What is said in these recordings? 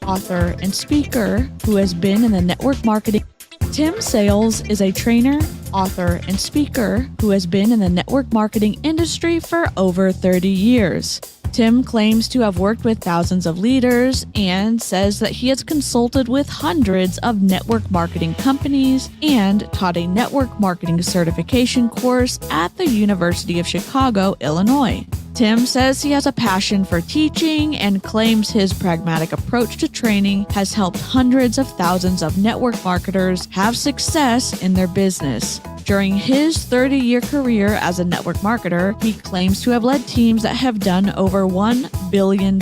Author and speaker who has been in the network marketing. Tim Sales is a trainer, author, and speaker who has been in the network marketing industry for over 30 years. Tim claims to have worked with thousands of leaders and says that he has consulted with hundreds of network marketing companies and taught a network marketing certification course at the University of Chicago, Illinois. Tim says he has a passion for teaching and claims his pragmatic approach to training has helped hundreds of thousands of network marketers have success in their business. During his 30-year career as a network marketer, he claims to have led teams that have done over $1 billion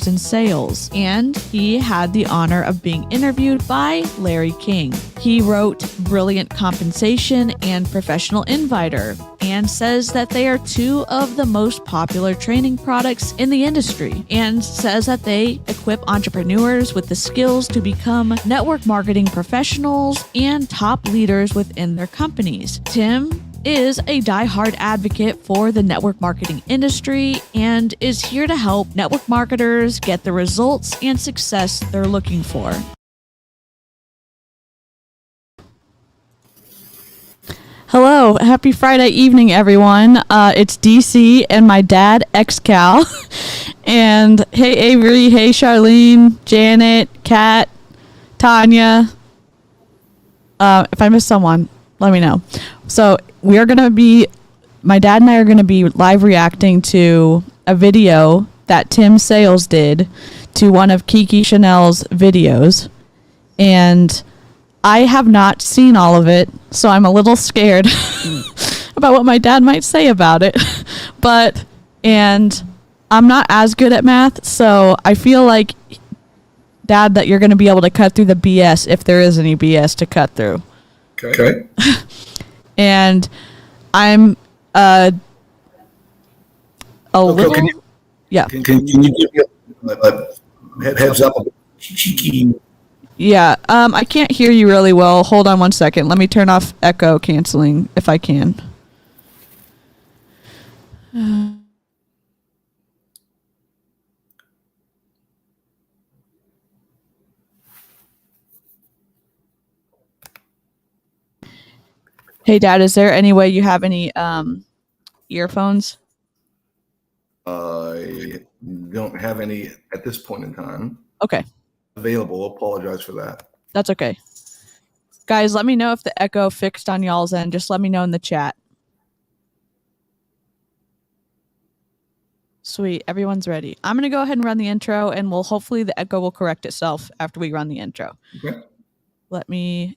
in sales, and he had the honor of being interviewed by Larry King. He wrote Brilliant Compensation and Professional Inviter, and says that they are two of the most popular training products in the industry, and says that they equip entrepreneurs with the skills to become network marketing professionals and top leaders within their companies. Tim is a diehard advocate for the network marketing industry and is here to help network marketers get the results and success they're looking for. Hello, happy Friday evening, everyone. It's DC and my dad, XCAL. And hey, Avery, hey, Charlene, Janet, Kat, Tanya. If I missed someone, let me know. So my dad and I are going to be live reacting to a video that Tim Sales did to one of kikichanel's videos. And I have not seen all of it, so I'm a little scared about what my dad might say about it. And I'm not as good at math, so I feel like, Dad, that you're going to be able to cut through the BS if there is any BS to cut through. Okay. And I'm a little... Can you give me a heads up? Yeah, I can't hear you really well. Hold on one second. Let me turn off echo canceling if I can. Hey, Dad, is there any way you have any earphones? I don't have any at this point in time. Okay. Available. Apologize for that. That's okay. Guys, let me know if the echo fixed on y'all's end. Just let me know in the chat. Sweet. Everyone's ready. I'm going to go ahead and run the intro, and hopefully the echo will correct itself after we run the intro. Okay.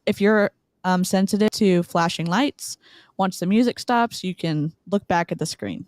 If you're sensitive to flashing lights, once the music stops, you can look back at the screen.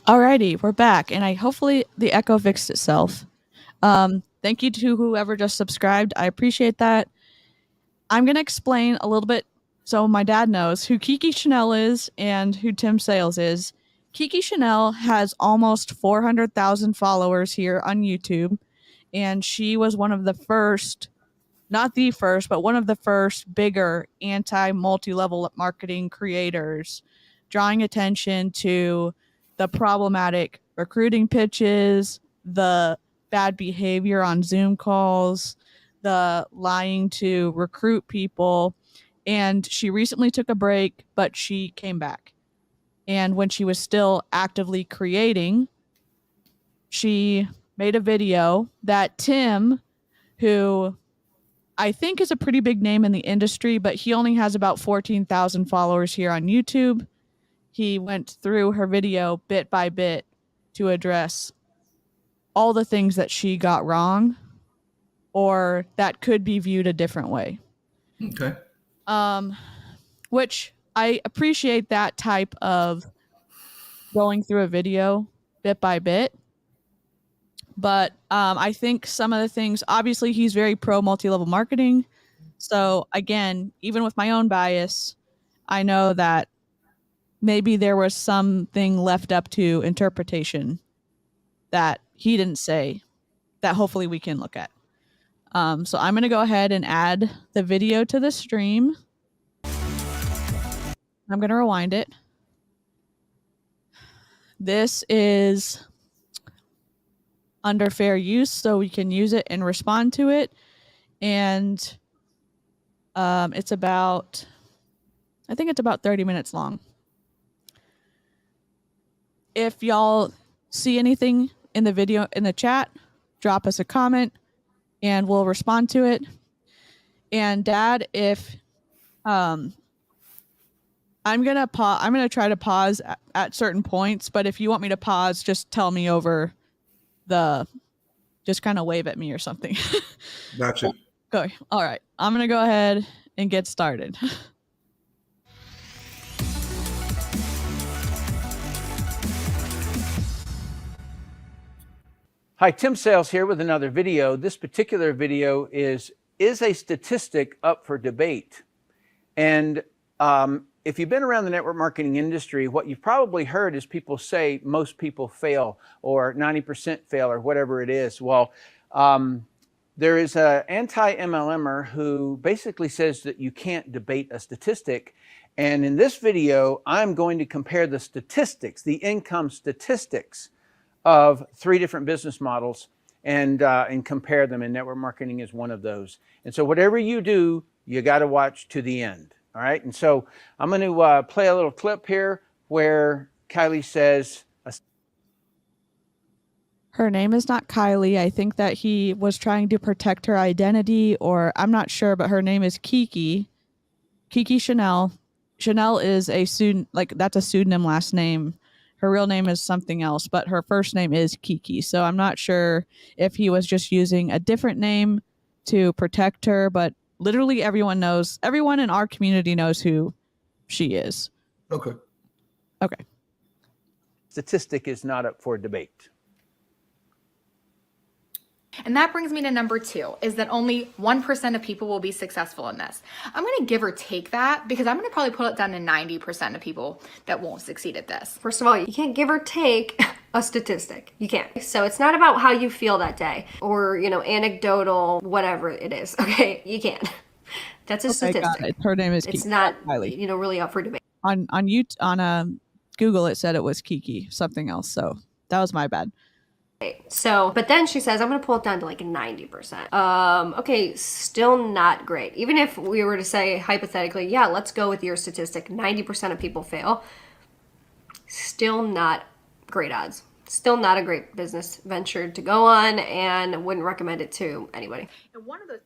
Alrighty, we're back, and hopefully the echo fixed itself. Thank you to whoever just subscribed. I appreciate that. I'm going to explain a little bit so my dad knows who kikichanel is and who Tim Sales is. Kikichanel has almost 400,000 followers here on YouTube, and she was one of the first, not the first, but one of the first bigger multi-level marketing creators, drawing attention to the problematic recruiting pitches, the bad behavior on Zoom calls, the lying to recruit people. And she recently took a break, but she came back. And when she was still actively creating, she made a video that Tim, who I think is a pretty big name in the industry, but he only has about 14,000 followers here on YouTube. He went through her video bit by bit to address all the things that she got wrong or that could be viewed a different way. Okay. Which I appreciate that type of going through a video bit by bit. But I think some of the things, obviously he's very pro multi-level marketing. So again, even with my own bias, I know that maybe there was something left up to interpretation that he didn't say that hopefully we can look at. So I'm going to go ahead and add the video to the stream. I'm going to rewind it. This is under fair use, so we can use it and respond to it. And it's about, I think it's about 30 minutes long. If y'all see anything in the video in the chat, drop us a comment and we'll respond to it. And Dad, if I'm gonna try to pause at certain points, but if you want me to pause, just tell me over just kind of wave at me or something. Gotcha. Okay. All right. I'm gonna go ahead and get started. Hi, Tim Sales here with another video. This particular video is a statistic up for debate? And if you've been around the network marketing industry, what you've probably heard is people say most people fail or 90% fail or whatever it is. Well, there is an anti-MLMer who basically says that you can't debate a statistic. And in this video, I'm going to compare the statistics, the income statistics of 3 different business models and compare them, and network marketing is one of those. And so whatever you do, you got to watch to the end. All right. And so I'm going to play a little clip here where Kylie says, Her name is not Kylie. I think that he was trying to protect her identity, or I'm not sure, but her name is kikichanel. Chanel is a student, like that's a pseudonym last name. Her real name is something else, but her first name is Kiki. So I'm not sure if he was just using a different name to protect her, but literally everyone in our community knows who she is. Okay. Okay. statistic is not up for debate. And that brings me to number 2, is that only 1% of people will be successful in this. I'm going to give or take that because I'm going to probably put it down to 90% of people that won't succeed at this. First of all, you can't give or take a statistic. You can't. So it's not about how you feel that day or, anecdotal, whatever it is. Okay, you can't. That's a statistic. Got it. Her name is Kiki. It's not, Kylie. really up for debate. On Google, it said it was Kiki, something else. So that was my bad. So, but then she says, I'm going to pull it down to like 90%. Okay, still not great. Even if we were to say hypothetically, yeah, let's go with your statistic, 90% of people fail. Still not great odds. Still not a great business venture to go on, and wouldn't recommend it to anybody. And one of the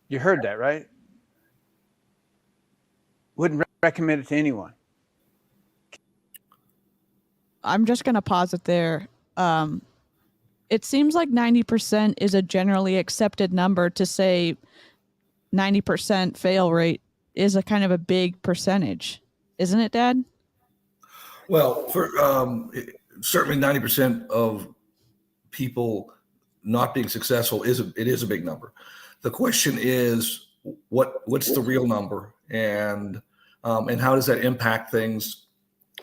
You heard that, right? Wouldn't recommend it to anyone. I'm just going to pause it there. It seems like 90% is a generally accepted number. To say 90% fail rate is a kind of a big percentage, isn't it, Dad? Well, for certainly 90% of people not being successful is a big number. The question is what's the real number, and how does that impact things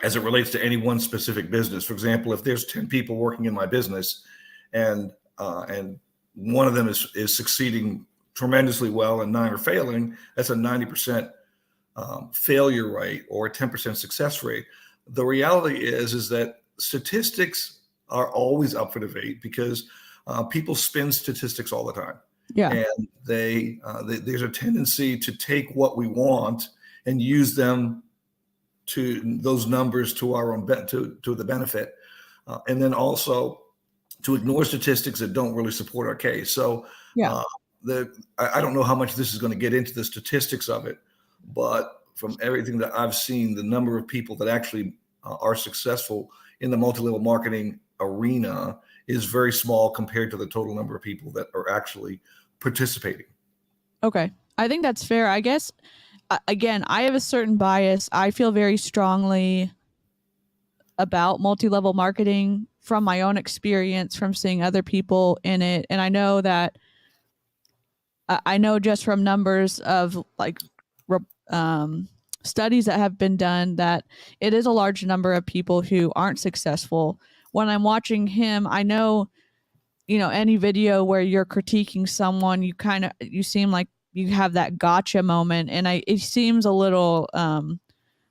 as it relates to any one specific business? For example, if there's 10 people working in my business and one of them is succeeding tremendously well and 9 are failing, that's a 90% failure rate or a 10% success rate. The reality is that statistics are always up for debate because people spin statistics all the time. Yeah. And there's a tendency to take what we want and use them to those numbers to our own to the benefit, and then also to ignore statistics that don't really support our case. So Yeah. I don't know how much this is going to get into the statistics of it, but from everything that I've seen, the number of people that actually are successful in the multi-level marketing arena is very small compared to the total number of people that are actually participating. Okay. I think that's fair. I guess, again, I have a certain bias. I feel very strongly about multi-level marketing from my own experience, from seeing other people in it. And I know that I know just from numbers of like studies that have been done that it is a large number of people who aren't successful. When I'm watching him, I know, any video where you're critiquing someone, you seem like you have that gotcha moment. And it seems a little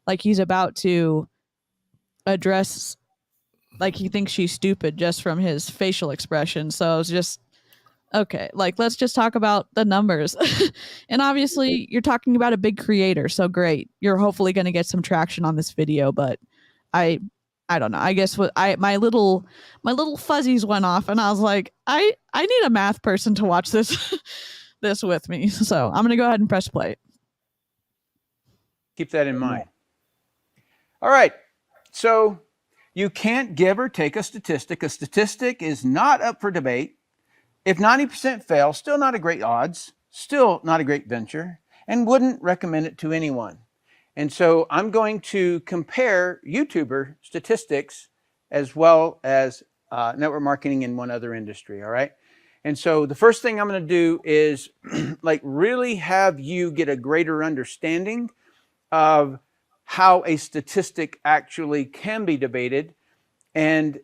like he's about to address, like he thinks she's stupid just from his facial expression. So it's just, okay, like, let's just talk about the numbers. And obviously you're talking about a big creator, so great. You're hopefully going to get some traction on this video, but I don't know. I guess my little fuzzies went off and I was like, I need a math person to watch this this with me. So I'm going to go ahead and press play. Keep that in mind. All right. So you can't give or take a statistic. A statistic is not up for debate. If 90% fail, still not a great odds, still not a great venture, and wouldn't recommend it to anyone. And so I'm going to compare YouTuber statistics as well as network marketing in one other industry, all right? And so the first thing I'm going to do is like really have you get a greater understanding of how a statistic actually can be debated. And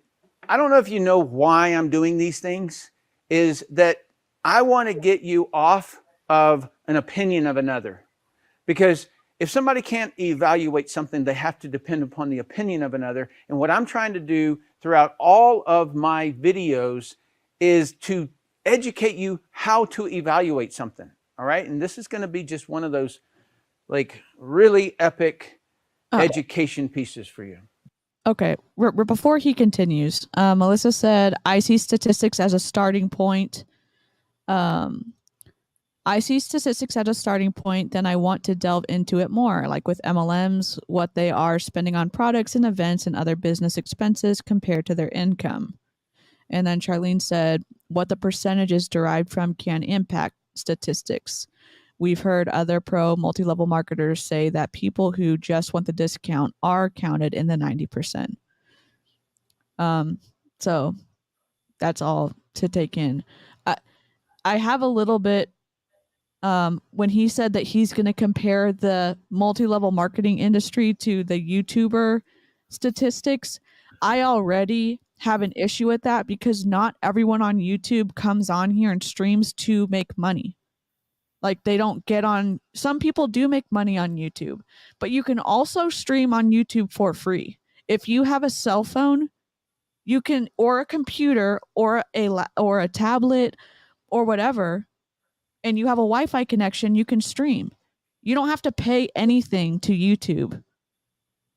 I don't know if you know why I'm doing these things, is that I want to get you off of an opinion of another. Because if somebody can't evaluate something, they have to depend upon the opinion of another. And what I'm trying to do throughout all of my videos is to educate you how to evaluate something. All right. And this is going to be just one of those like really epic education pieces for you. Okay. Before he continues, Melissa said, I see statistics as a starting point. I see statistics as a starting point, then I want to delve into it more, like with MLMs, what they are spending on products and events and other business expenses compared to their income. And then Charlene said, what the percentages derived from can impact statistics. We've heard other pro multi-level marketers say that people who just want the discount are counted in the 90%. So that's all to take in. I have a little bit, when he said that he's going to compare the multi-level marketing industry to the YouTuber statistics, I already have an issue with that because not everyone on YouTube comes on here and streams to make money. Like they don't get on, some people do make money on YouTube, but you can also stream on YouTube for free. If you have a cell phone, you can, or a computer or a tablet or whatever, and you have a Wi-Fi connection, you can stream. You don't have to pay anything to YouTube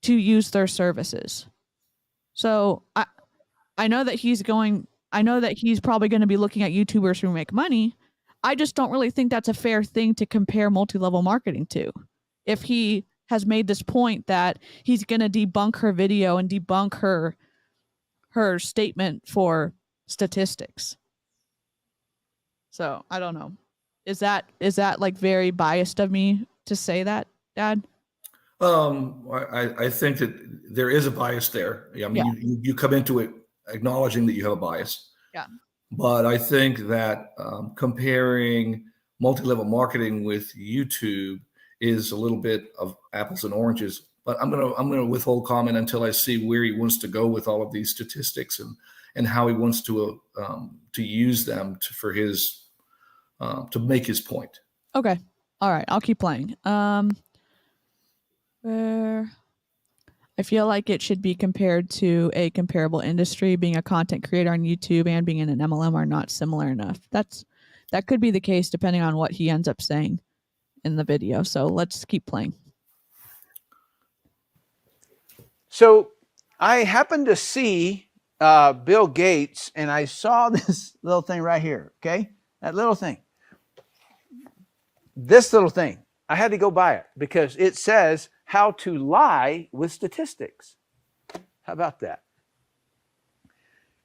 to use their services. So I know that he's probably going to be looking at YouTubers who make money. I just don't really think that's a fair thing to compare multi-level marketing to. If he has made this point that he's going to debunk her video and debunk her statement for statistics. So I don't know. Is that like very biased of me to say that, Dad? I think that there is a bias there. I mean, you come into it acknowledging that you have a bias. Yeah. But I think that comparing multi-level marketing with YouTube is a little bit of apples and oranges. But I'm gonna withhold comment until I see where he wants to go with all of these statistics and how he wants to use them for his to make his point. Okay. All right. I'll keep playing. Where I feel like it should be compared to a comparable industry. Being a content creator on YouTube and being in an MLM are not similar enough. That's that could be the case depending on what he ends up saying in the video. So let's keep playing. So I happened to see Bill Gates, and I saw this little thing right here, okay? That little thing. This little thing. I had to go buy it because it says how to lie with statistics. How about that?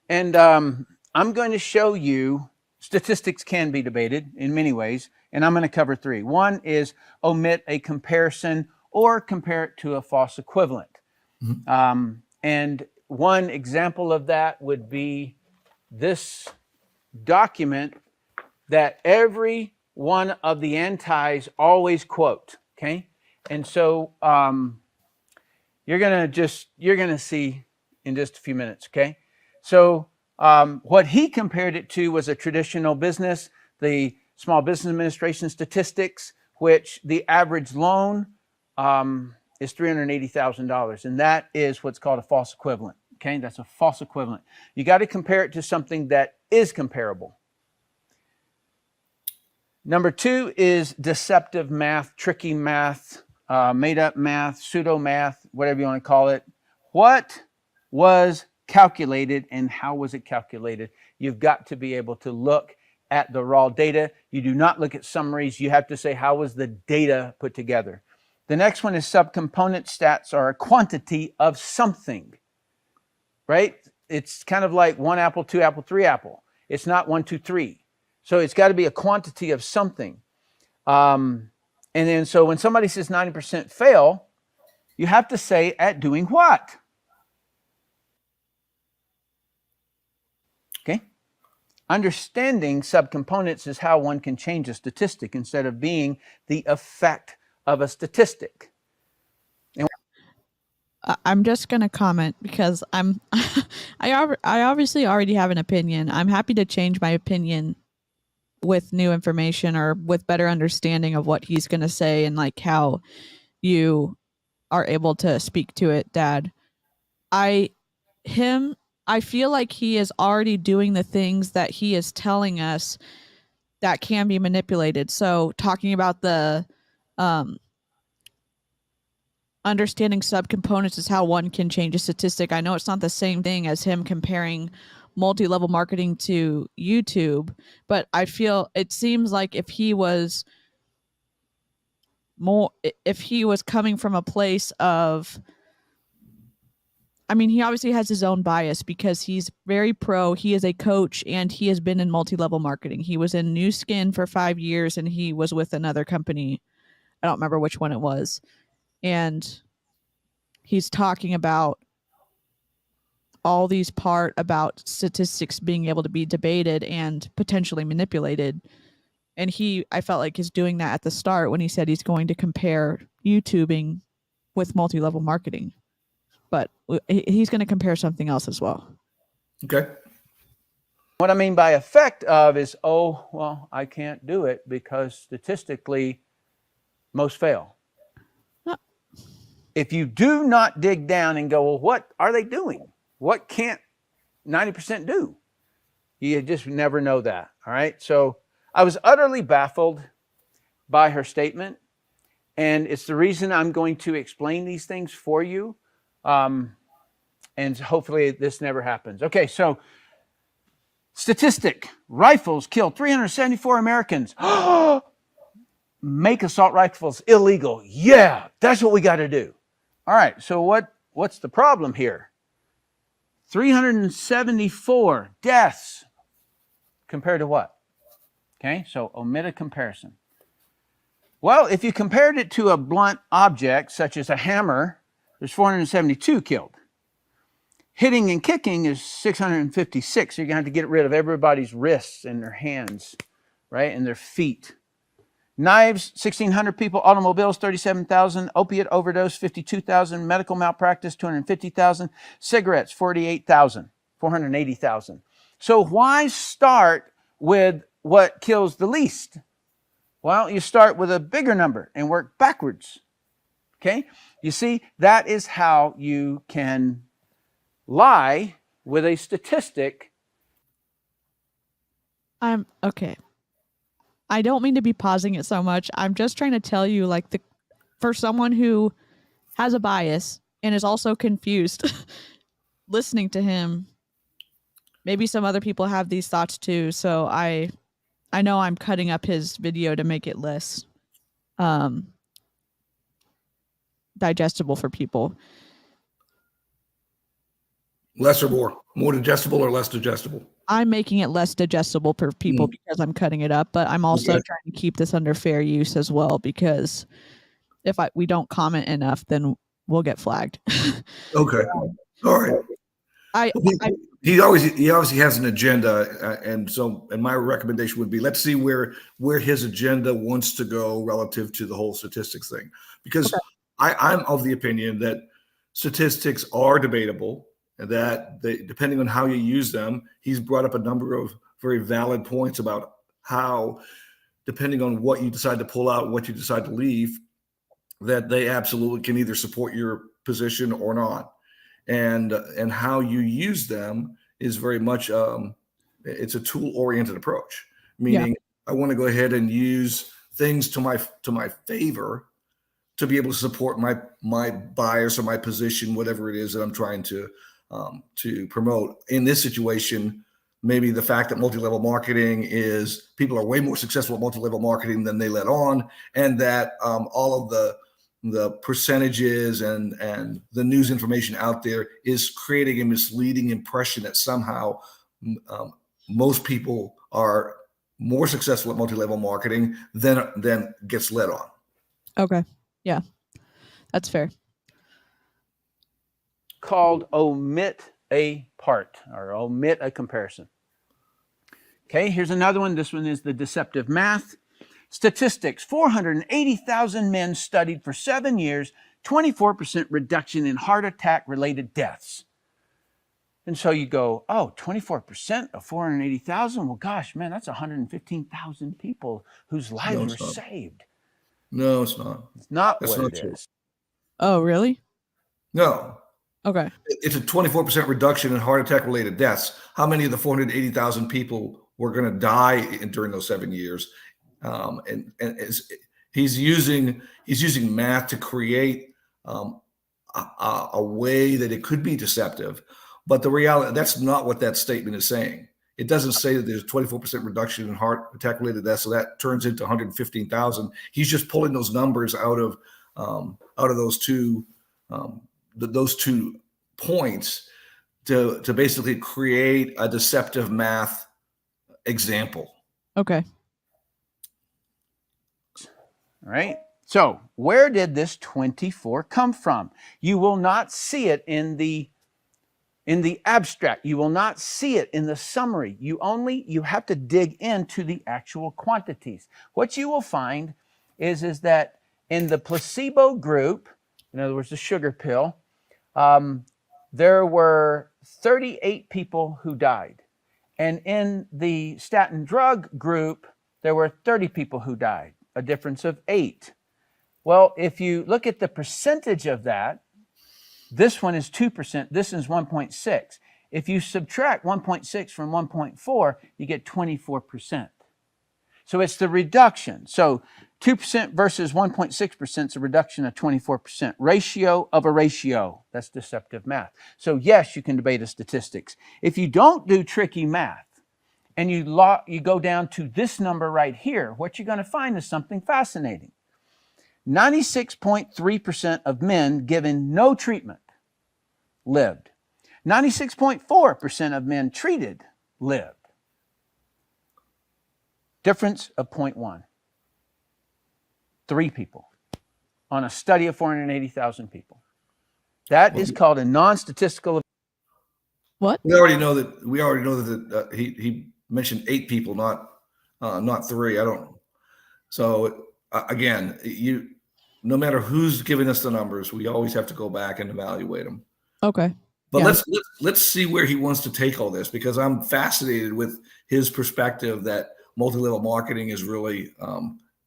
And I'm going to show you statistics can be debated in many ways, and I'm going to cover three. One is omit a comparison or compare it to a false equivalent. And one example of that would be this document that every one of the antis always quote, okay? And so you're going to see in just a few minutes, okay? So what he compared it to was a traditional business, the Small Business Administration statistics, which the average loan is $380,000, and that is what's called a false equivalent. Okay, that's a false equivalent. You got to compare it to something that is comparable. Number two is deceptive math, tricky math, made-up math, pseudo math, whatever you want to call it. What was calculated and how was it calculated? You've got to be able to look at the raw data. You do not look at summaries. You have to say, how was the data put together? The next one is subcomponent stats are a quantity of something, right? It's kind of like 1 apple, 2 apple, 3 apple. It's not 1, 2, 3. So it's got to be a quantity of something. And then so when somebody says 90% fail, you have to say at doing what? Okay. Understanding subcomponents is how one can change a statistic instead of being the effect of a statistic. I'm just going to comment because I obviously already have an opinion. I'm happy to change my opinion with new information or with better understanding of what he's going to say and like how you are able to speak to it, Dad. I feel like he is already doing the things that he is telling us that can be manipulated. So talking about the understanding subcomponents is how one can change a statistic. I know it's not the same thing as him comparing multi-level marketing to YouTube, but I feel it seems like if he was coming from a place of, I mean, he obviously has his own bias because he's very pro. He is a coach and he has been in multi-level marketing. He was in New Skin for 5 years and he was with another company. I don't remember which one it was. And he's talking about all these part about statistics being able to be debated and potentially manipulated. And I felt like he's doing that at the start when he said he's going to compare YouTubing with multi-level marketing. But he's going to compare something else as well. Okay. What I mean by effect of is, oh, well, I can't do it because statistically most fail. If you do not dig down and go, well, what are they doing? What can't 90% do? You just never know that. All right. So I was utterly baffled by her statement. And it's the reason I'm going to explain these things for you. And hopefully this never happens. Okay. So statistic, rifles killed 374 Americans. Make assault rifles illegal. Yeah, that's what we got to do. All right, so what's the problem here? 374 deaths compared to what? Okay, so omit a comparison. Well, if you compared it to a blunt object, such as a hammer, there's 472 killed. Hitting and kicking is 656. So you're going to have to get rid of everybody's wrists and their hands, right, and their feet. Knives, 1,600 people. Automobiles, 37,000. Opiate overdose, 52,000. Medical malpractice, 250,000. Cigarettes, 48,000. 480,000. So why start with what kills the least? Well, you start with a bigger number and work backwards. Okay? You see, that is how you can lie with a statistic. Okay. I don't mean to be pausing it so much. I'm just trying to tell you, like, for someone who has a bias and is also confused, listening to him, maybe some other people have these thoughts too. So I know I'm cutting up his video to make it less digestible for people. Less or more? More digestible or less digestible? I'm making it less digestible for people because I'm cutting it up, but I'm also trying to keep this under fair use as well, because if we don't comment enough, then we'll get flagged. Okay. All right. He obviously has an agenda, and my recommendation would be, let's see where his agenda wants to go relative to the whole statistics thing, because I'm of the opinion that statistics are debatable, and that depending on how you use them, he's brought up a number of very valid points about how, depending on what you decide to pull out, what you decide to leave, that they absolutely can either support your position or not. And how you use them is very much it's a tool-oriented approach, meaning I want to go ahead and use things to my favor to be able to support my bias or my position, whatever it is that I'm trying to promote. In this situation, maybe the fact that multi-level marketing is, people are way more successful at multi-level marketing than they let on, and that all of the percentages and the news information out there is creating a misleading impression that somehow most people are more successful at multi-level marketing than gets led on. Okay. Yeah, that's fair. Called omit a part, or omit a comparison. Okay, here's another one. This one is the deceptive math. Statistics: 480,000 men studied for 7 years, 24% reduction in heart attack related deaths. And so you go, oh, 24% of 480,000? Well, gosh, man, that's 115,000 people whose lives were saved. No, it's not. It's not That's what not it true. is. Oh, really? No. Okay. It's a 24% reduction in heart attack related deaths. How many of the 480,000 people were going to die during those 7 years? He's using math to create a way that it could be deceptive, but the reality, that's not what that statement is saying. It doesn't say that there's a 24% reduction in heart attack related deaths, so that turns into 115,000. He's just pulling those numbers out of those two points to basically create a deceptive math example. Okay. All right. So where did this 24 come from? You will not see it in the abstract. You will not see it in the summary. You have to dig into the actual quantities. What you will find is that in the placebo group, in other words, the sugar pill, there were 38 people who died. And in the statin drug group, there were 30 people who died, a difference of 8. Well, if you look at the percentage of that, this one is 2%, this is 1.6. If you subtract 1.6 from 1.4, you get 24%. So it's the reduction. So 2% versus 1.6% is a reduction of 24%. Ratio of a ratio. That's deceptive math. So yes, you can debate a statistics. If you don't do tricky math and you go down to this number right here, what you're going to find is something fascinating. 96.3% of men given no treatment lived. 96.4% of men treated lived. Difference of 0.1. 3 people on a study of 480,000 people. That is called a non-statistical. What? We already know that he mentioned 8 people, not 3. I don't. So again, no matter who's giving us the numbers, we always have to go back and evaluate them. Okay. But Yeah. let's see where he wants to take all this, because I'm fascinated with his perspective that multi-level marketing is really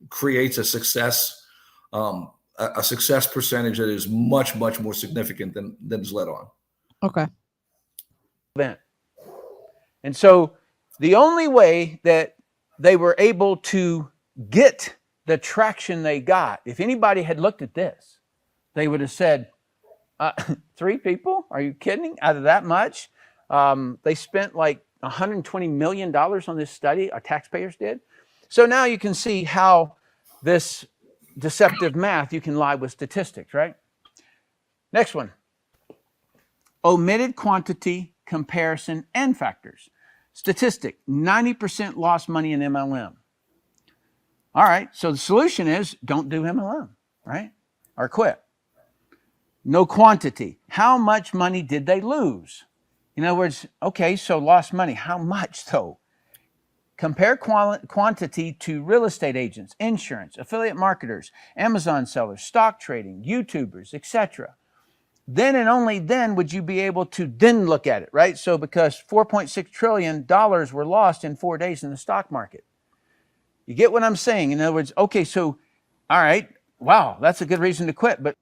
creates a success percentage that is much, much more significant than is led on. Okay. Event. And so the only way that they were able to get the traction they got. If anybody had looked at this, they would have said, 3 people? Are you kidding? Out of that much? They spent like $120 million on this study, our taxpayers did. So now you can see how this deceptive math, you can lie with statistics, right? Next one. Omitted quantity, comparison, and factors. Statistic, 90% lost money in MLM. All right, so the solution is don't do MLM, right? Or quit. No quantity. How much money did they lose? In other words, okay, so lost money. How much though? Compare quantity to real estate agents, insurance, affiliate marketers, Amazon sellers, stock trading, YouTubers, etc. Then and only then would you be able to then look at it, right? So because $4.6 trillion were lost in 4 days in the stock market. You get what I'm saying? In other words, okay, so, all right, wow, that's a good reason to quit. But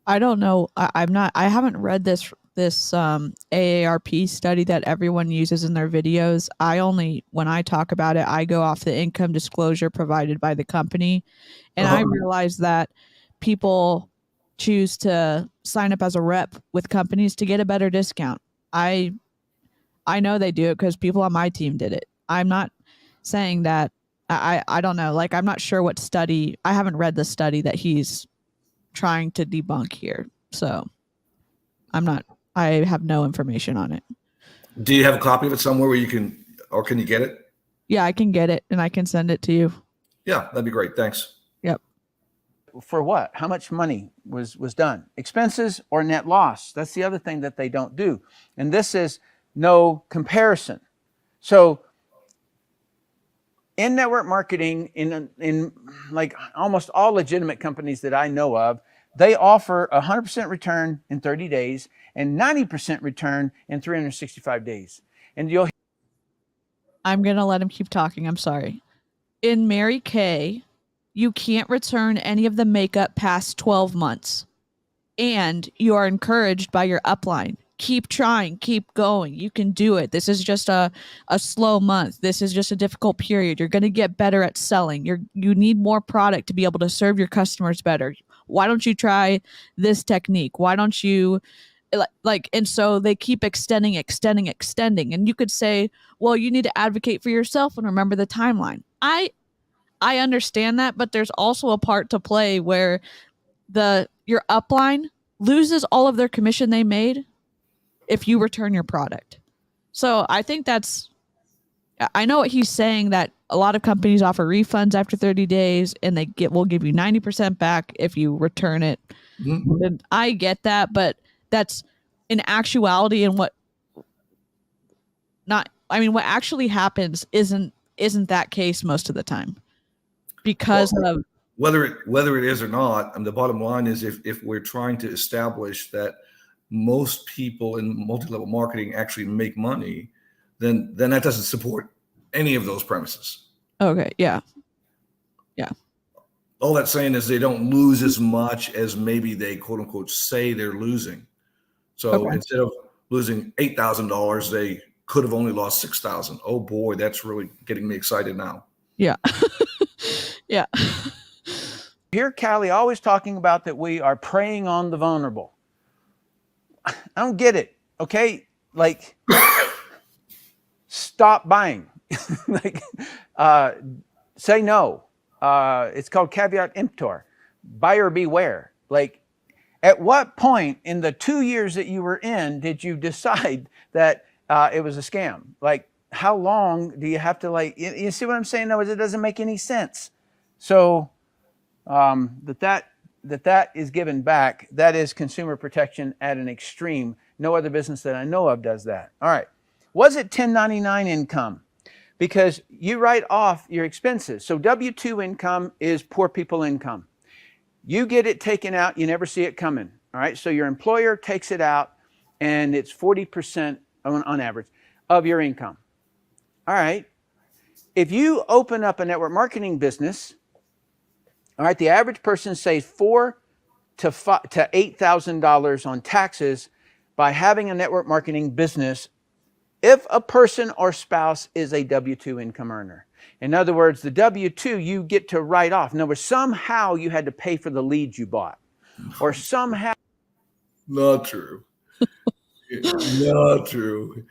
I don't know. I haven't read this AARP study that everyone uses in their videos. When I talk about it, I go off the income disclosure provided by the company. And I realize that people choose to sign up as a rep with companies to get a better discount. I know they do it because people on my team did it. I'm not saying that. I don't know. Like, I'm not sure what study. I haven't read the study that he's trying to debunk here. So I have no information on it. Do you have a copy of it somewhere where you can, or can you get it? Yeah, I can get it and I can send it to you. Yeah, that'd be great. Thanks. Yep. for what? How much money was done? Expenses or net loss? That's the other thing that they don't do. And this is no comparison. So in network marketing, in like almost all legitimate companies that I know of, they offer 100% return in 30 days and 90% return in 365 days. And I'm going to let him keep talking. I'm sorry. In Mary Kay, you can't return any of the makeup past 12 months. And you are encouraged by your upline. Keep trying, keep going. You can do it. This is just a slow month. This is just a difficult period. You're going to get better at selling. You need more product to be able to serve your customers better. Why don't you try this technique? Why don't you and so they keep extending. And you could say, well, you need to advocate for yourself and remember the timeline. I understand that, but there's also a part to play where your upline loses all of their commission they made if you return your product. So I think I know what he's saying, that a lot of companies offer refunds after 30 days and will give you 90% back if you return it. Mm-hmm. And I get that, but that's in actuality, and what actually happens isn't that case most of the time, because of whether it is or not. And the bottom line is, if we're trying to establish that most people in multi-level marketing actually make money, then that doesn't support any of those premises. Okay. Yeah. All that's saying is they don't lose as much as maybe they quote unquote say they're losing. So instead of losing $8,000, they could have only lost $6,000. Oh boy, that's really getting me excited now. Yeah. Yeah. Hear Callie always talking about that we are preying on the vulnerable. I don't get it. Okay. Like, stop buying. Say no. It's called caveat emptor. Buyer beware. Like, at what point in the 2 years that you were in did you decide that it was a scam? Like, how long do you have to, you see what I'm saying? No, it doesn't make any sense. So that is given back. That is consumer protection at an extreme. No other business that I know of does that. All right. Was it 1099 income? Because you write off your expenses. So W-2 income is poor people income. You get it taken out, you never see it coming. All right. So your employer takes it out, and it's 40% on average of your income. All right. If you open up a network marketing business, all right, the average person saves $4,000 to $8,000 on taxes by having a network marketing business if a person or spouse is a W-2 income earner. In other words, the W-2 you get to write off. In other words, somehow you had to pay for the leads you bought, or somehow. Not true. Not true.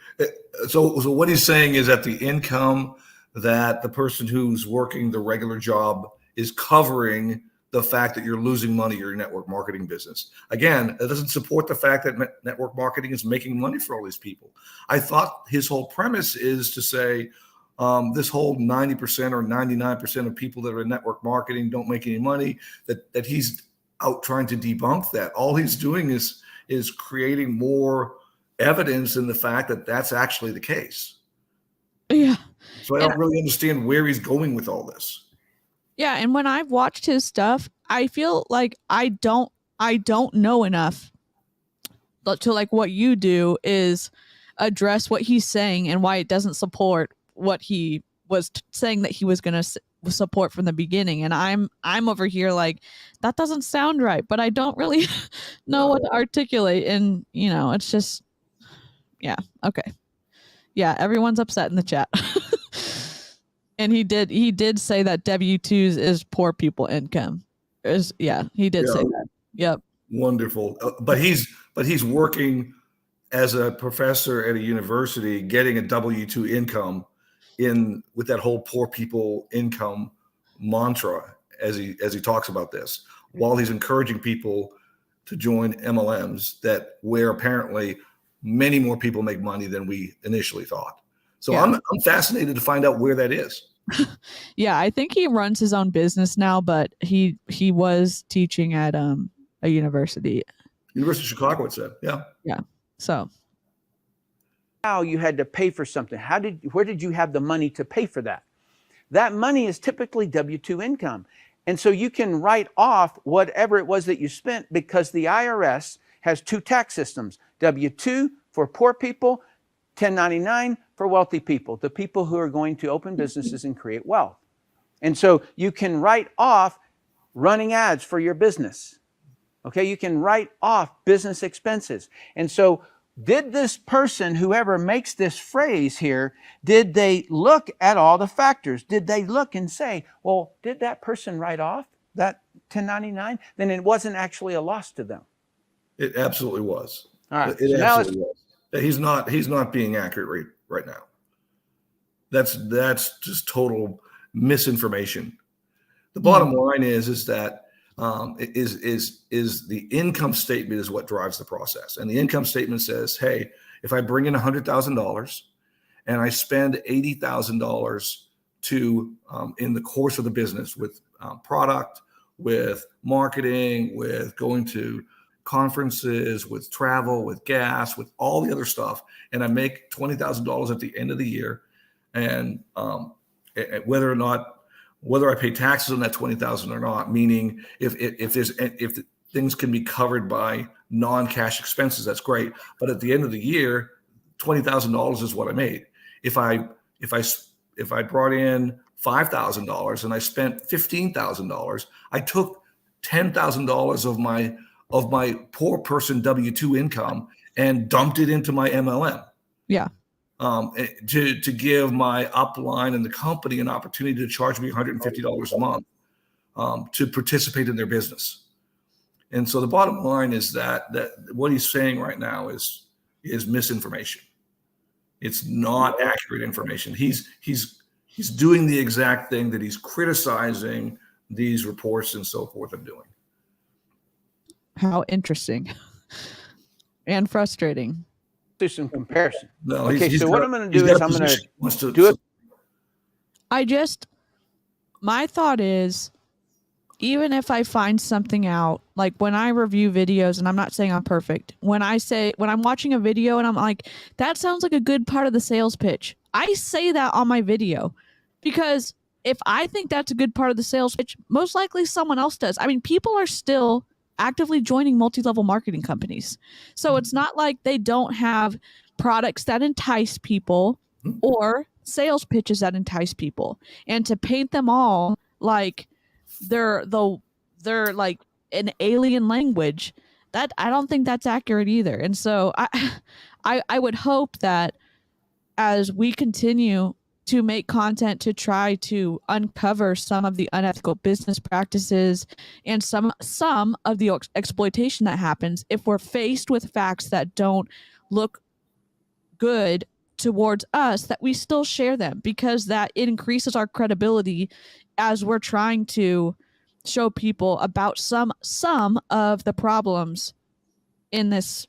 So what he's saying is that the income that the person who's working the regular job is covering the fact that you're losing money in your network marketing business. Again, that doesn't support the fact that network marketing is making money for all these people. I thought his whole premise is to say this whole 90% or 99% of people that are in network marketing don't make any money, that he's out trying to debunk that. All he's doing is creating more evidence in the fact that that's actually the case. Yeah. So I don't really understand where he's going with all this. Yeah, and when I've watched his stuff, I feel like I don't know enough to, like, what you do is address what he's saying and why it doesn't support what he was saying that he was going to support from the beginning. And I'm over here like, that doesn't sound right, but I don't really know what to articulate. And, you know, it's just, yeah, okay. Yeah, everyone's upset in the chat. And he did say that W-2s is poor people income. He did say that. Yep. Wonderful. But he's working as a professor at a university, getting a W-2 income with that whole poor people income mantra as he talks about this, while he's encouraging people to join MLMs where apparently many more people make money than we initially thought. So yeah. I'm fascinated to find out where that is. Yeah, I think he runs his own business now, but he was teaching at a university. University of Chicago, it said. Yeah. Yeah. So how you had to pay for something. Where did you have the money to pay for that? That money is typically W-2 income. And so you can write off whatever it was that you spent, because the IRS has two tax systems: W-2 for poor people, 1099 for wealthy people, the people who are going to open businesses and create wealth. And so you can write off running ads for your business. Okay, you can write off business expenses. And so did this person, whoever makes this phrase here, did they look at all the factors? Did they look and say, well, did that person write off that 1099? Then it wasn't actually a loss to them. It absolutely was. All right. It absolutely was. He's not being accurate right now. That's just total misinformation. The bottom line is that is the income statement is what drives the process. And the income statement says, hey, if I bring in $100,000 and I spend $80,000 to in the course of the business with product, with marketing, with going to conferences, with travel, with gas, with all the other stuff, and I make $20,000 at the end of the year, and whether I pay taxes on that $20,000 or not, meaning if things can be covered by non-cash expenses, that's great. But at the end of the year, $20,000 is what I made. If I brought in $5,000 and I spent $15,000, I took $10,000 of my poor person W-2 income and dumped it into my MLM. Yeah. To give my upline and the company an opportunity to charge me $150 a month to participate in their business. And so the bottom line is that what he's saying right now is misinformation. It's not accurate information. He's doing the exact thing that he's criticizing these reports and so forth of doing. How interesting and frustrating. Do some comparison. No, okay, so what I'm going to do is I'm going to do it. My thought is, even if I find something out, like when I review videos, and I'm not saying I'm perfect, when I'm watching a video and I'm like, that sounds like a good part of the sales pitch, I say that on my video, because if I think that's a good part of the sales pitch, most likely someone else does. I mean, people are still actively joining multi-level marketing companies. So it's not like they don't have products that entice people or sales pitches that entice people. And to paint them all like they're like an alien language, that I don't think that's accurate either. And so I would hope that as we continue to make content to try to uncover some of the unethical business practices and some of the exploitation that happens, if we're faced with facts that don't look good towards us, that we still share them, because that increases our credibility as we're trying to show people about some of the problems in this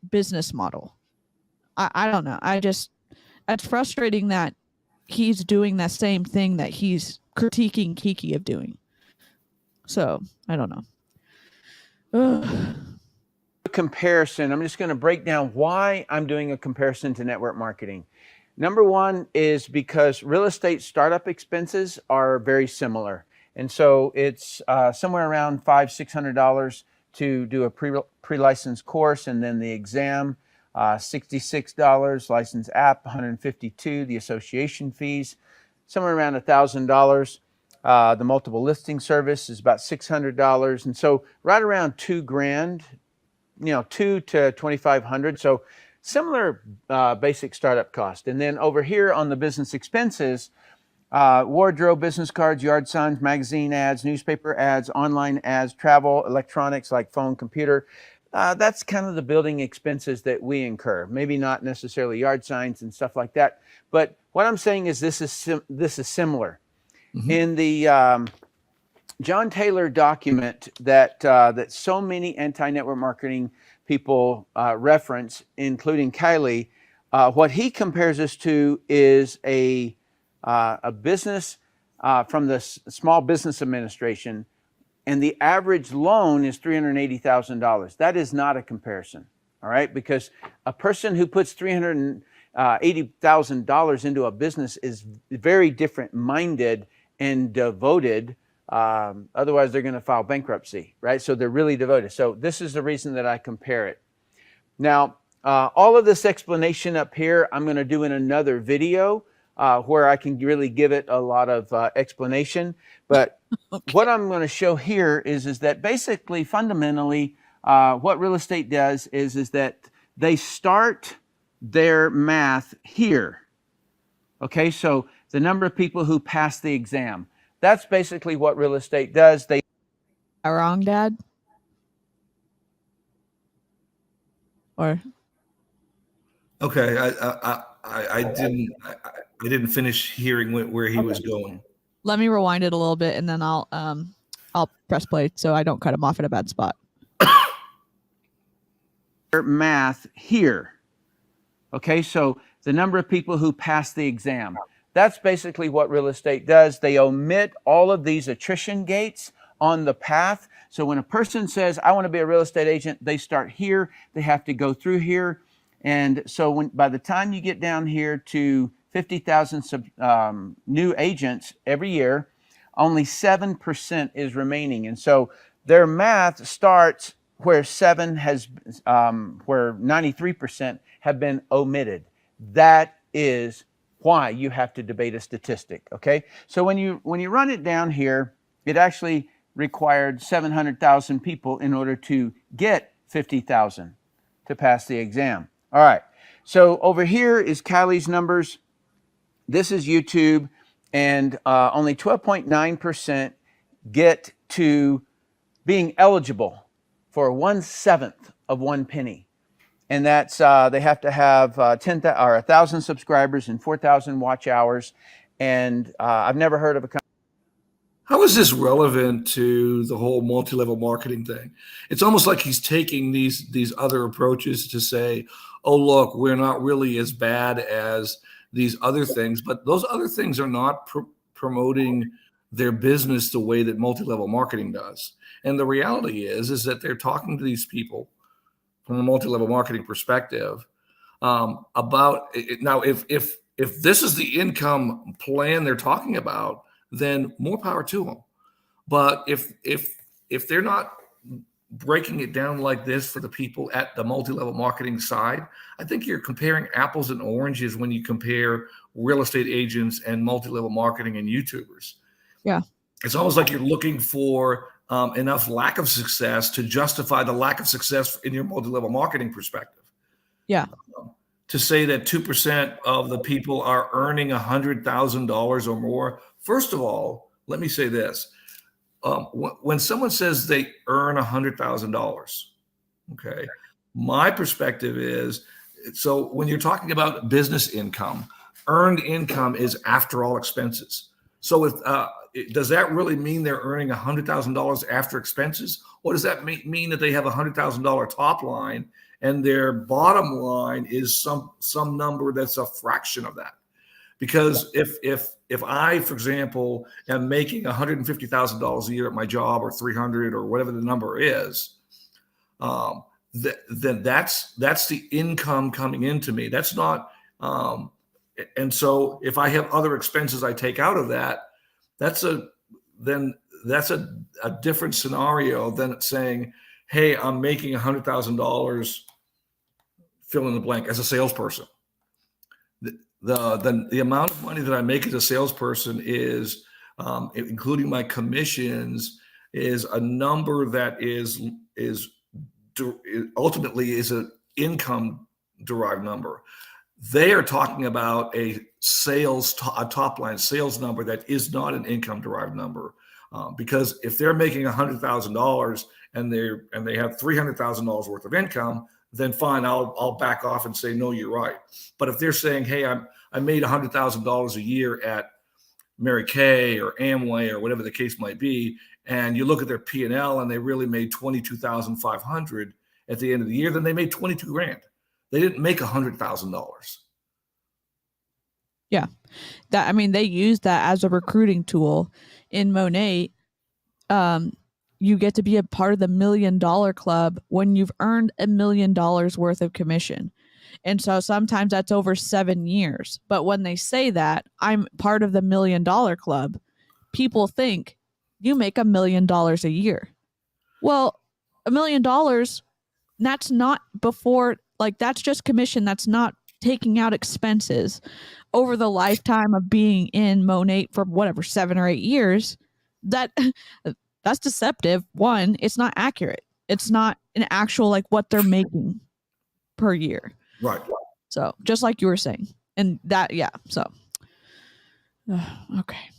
business model. I don't know. It's frustrating that he's doing the same thing that he's critiquing Kiki of doing. So I don't know. Ugh. Comparison. I'm just going to break down why I'm doing a comparison to network marketing. Number one is because real estate startup expenses are very similar. And so it's somewhere around $500-600 to do a pre-licensed course, and then the exam, $66, license app, $152, the association fees, somewhere around $1,000. The multiple listing service is about $600. And so right around $2,000, $2,000 to $2,500. So similar basic startup cost. And then over here on the business expenses, wardrobe, business cards, yard signs, magazine ads, newspaper ads, online ads, travel, electronics like phone, computer. That's kind of the building expenses that we incur. Maybe not necessarily yard signs and stuff like that. But what I'm saying is this is similar. Mm-hmm. In the John Taylor document that so many anti-network marketing people reference, including Kylie, what he compares us to is a business from the Small Business Administration, and the average loan is $380,000. That is not a comparison, all right? Because a person who puts $380,000 into a business is very different minded and devoted. Otherwise, they're going to file bankruptcy, right? So they're really devoted. So this is the reason that I compare it. Now, all of this explanation up here, I'm going to do in another video where I can really give it a lot of explanation. But okay. What I'm going to show here is that basically, fundamentally, what real estate does is that they start their math here. Okay, so the number of people who pass the exam. That's basically what real estate does. They wrong, Dad? Or okay, I didn't finish hearing where he was going. Let me rewind it a little bit, and then I'll press play so I don't cut him off at a bad spot. Math here. Okay, so the number of people who pass the exam. That's basically what real estate does. They omit all of these attrition gates on the path. So when a person says, I want to be a real estate agent, they start here. They have to go through here. And so by the time you get down here to 50,000 new agents every year, only 7% is remaining. And so their math starts where 93% have been omitted. That is why you have to debate a statistic, okay? So when you run it down here, it actually required 700,000 people in order to get 50,000 to pass the exam. All right, so over here is Kylie's numbers. This is YouTube, and only 12.9% get to being eligible for 1/7 of 1 penny. And that's they have to have 1,000 subscribers and 4,000 watch hours. And I've never heard of a company. How is this relevant to the whole multi-level marketing thing? It's almost like he's taking these other approaches to say, oh, look, we're not really as bad as these other things, but those other things are not promoting their business the way that multi-level marketing does. And the reality is that they're talking to these people from a multi-level marketing perspective about it. Now, if this is the income plan they're talking about, then more power to them. But if they're not breaking it down like this for the people at the multi-level marketing side, I think you're comparing apples and oranges when you compare real estate agents and multi-level marketing and YouTubers. Yeah. It's almost like you're looking for enough lack of success to justify the lack of success in your multi-level marketing perspective. Yeah. to say that 2% of the people are earning $100,000 or more. First of all, let me say this. When someone says they earn $100,000, okay, my perspective is, so when you're talking about business income, earned income is after all expenses. So does that really mean they're earning $100,000 after expenses? Or does that mean that they have a $100,000 top line and their bottom line is some number that's a fraction of that? Because if I, for example, am making $150,000 a year at my job, or 300, or whatever the number is, then that's the income coming into me. That's not, and so if I have other expenses I take out of that, that's a different scenario than saying, hey, I'm making $100,000, fill in the blank, as a salesperson. The amount of money that I make as a salesperson is, including my commissions, is a number that ultimately is an income derived number. They are talking about a top line sales number that is not an income derived number, because if they're making $100,000 and they have $300,000 worth of income, then fine, I'll back off and say, no, you're right. But if they're saying, hey, I made $100,000 a year at Mary Kay or Amway or whatever the case might be, and you look at their P&L and they really made $22,500 at the end of the year, then they made $22,000. They didn't make $100,000. Yeah. They use that as a recruiting tool in Monat. You get to be a part of the $1 million club when you've earned $1 million worth of commission. And so sometimes that's over 7 years. But when they say that I'm part of the $1 million club, people think you make $1 million a year. Well, $1 million, that's not before, like, that's just commission. That's not taking out expenses over the lifetime of being in Monat for whatever, 7 or 8 years. That's deceptive. One, it's not accurate. It's not an actual, like, what they're making per year. Right. So just like you were saying, and that, yeah. So, okay,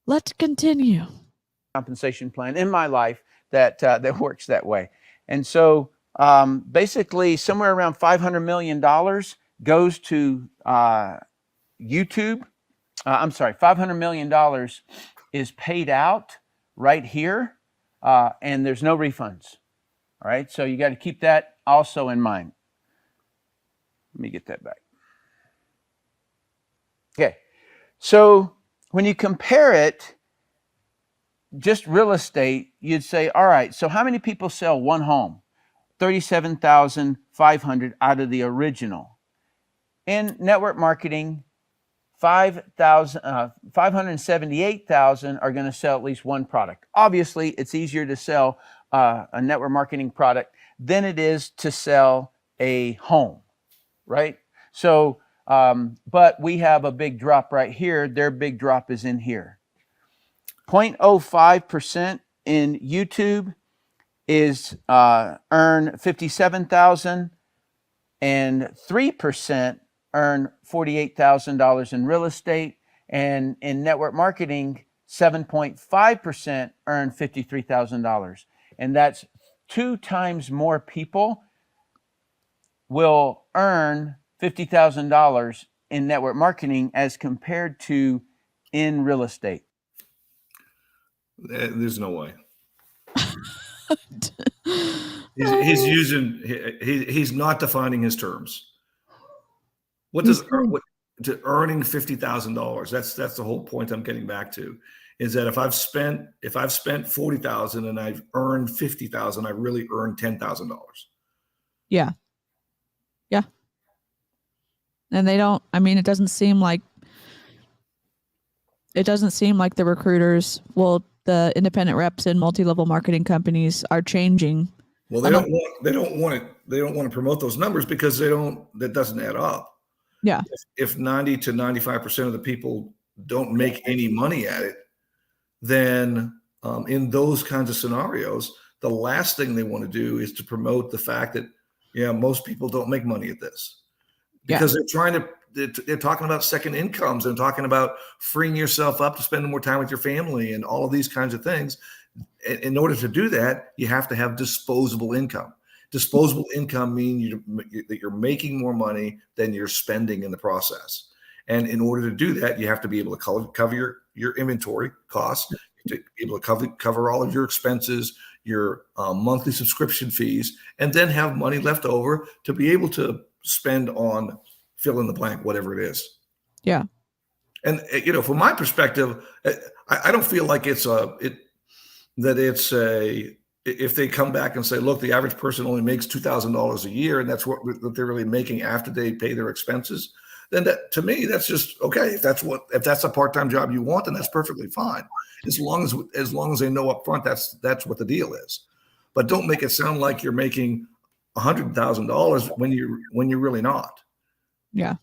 let's continue. Compensation plan in my life that works that way. And so basically somewhere around $500 million goes to YouTube. $500 million is paid out right here, and there's no refunds. All right, so you got to keep that also in mind. Let me get that back. Okay, so when you compare it, just real estate, you'd say, all right, so how many people sell one home? 37,500 out of the original. In network marketing, 578,000 are going to sell at least one product. Obviously, it's easier to sell a network marketing product than it is to sell a home, right? So, but we have a big drop right here. Their big drop is in here. 0.05% in YouTube is earn 57,000, and 3% earn $48,000 in real estate, and in network marketing, 7.5% earn $53,000. And that's 2 times more people will earn $50,000 in network marketing as compared to in real estate. There's no way. He's not defining his terms. What does to earning $50,000? That's the whole point I'm getting back to, is that if I've spent $40,000 and I've earned $50,000, I really earned $10,000. Yeah. Yeah. And they don't, it doesn't seem like the recruiters, the independent reps in multi-level marketing companies are changing. Well, they don't want to promote those numbers because that doesn't add up. Yeah. If 90 to 95% of the people don't make any money at it, then in those kinds of scenarios, the last thing they want to do is to promote the fact that, most people don't make money at this. because they're talking about second incomes and talking about freeing yourself up to spend more time with your family and all of these kinds of things. In order to do that, you have to have disposable income. Disposable income means that you're making more money than you're spending in the process. And in order to do that, you have to be able to cover your inventory costs, to be able to cover all of your expenses, your monthly subscription fees, and then have money left over to be able to spend on fill in the blank, whatever it is. Yeah. And, from my perspective, I don't feel like if they come back and say, look, the average person only makes $2,000 a year, and that's what they're really making after they pay their expenses, then to me, that's just okay. If that's a part-time job you want, then that's perfectly fine. As long as they know up front, that's what the deal is. But don't make it sound like you're making $100,000 when you're really not. Yeah.